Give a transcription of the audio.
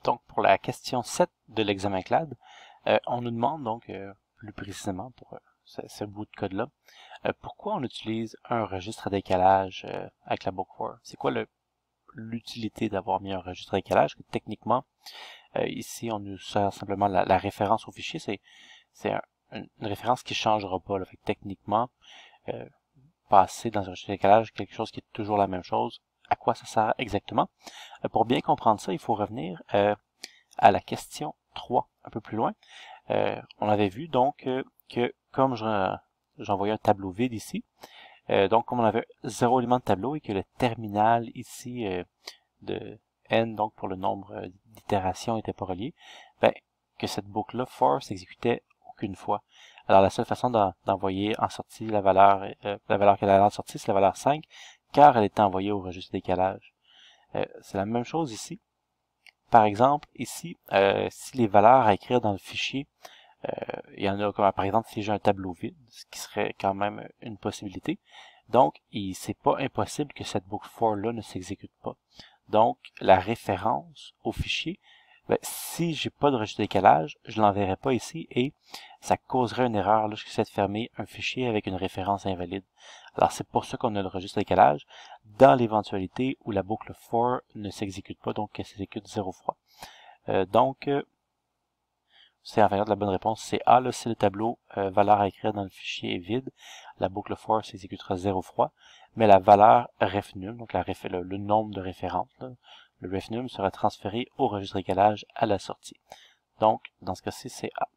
Donc, pour la question 7 de l'examen CLAD, on nous demande donc, plus précisément pour ce bout de code-là, pourquoi on utilise un registre à décalage avec la book for? C'est quoi l'utilité d'avoir mis un registre à décalage? Que techniquement, ici, on nous sert simplement la référence au fichier. C'est une référence qui ne changera pas. Là. Fait que techniquement, passer dans un registre de décalage quelque chose qui est toujours la même chose. À quoi ça sert exactement? Pour bien comprendre ça, il faut revenir à la question 3, un peu plus loin. On avait vu donc que comme j'envoyais un tableau vide ici, donc comme on avait 0 élément de tableau et que le terminal ici de n, donc pour le nombre d'itérations n'était pas relié, ben, que cette boucle-là for s'exécutait aucune fois. Alors la seule façon d'envoyer en sortie la valeur qu'elle allait en sortie, c'est la valeur 5, car elle était envoyée au registre décalage. C'est la même chose ici. Par exemple, ici, si les valeurs à écrire dans le fichier, il y en a comme par exemple si j'ai un tableau vide, ce qui serait quand même une possibilité. Donc, c'est pas impossible que cette boucle for là ne s'exécute pas. Donc, la référence au fichier, ben, si j'ai pas de registre de décalage, je l'enverrai pas ici et ça causerait une erreur lorsque j'essaie de fermer un fichier avec une référence invalide. Alors, c'est pour ça qu'on a le registre de décalage dans l'éventualité où la boucle for ne s'exécute pas, donc elle s'exécute 0 fois. C'est en fait la bonne réponse, c'est A, là, si le tableau valeur à écrire dans le fichier est vide, la boucle for s'exécutera 0 fois, mais la valeur refnum, donc le nombre de références, là, le refnum sera transféré au registre de décalage à la sortie. Donc, dans ce cas-ci, c'est A.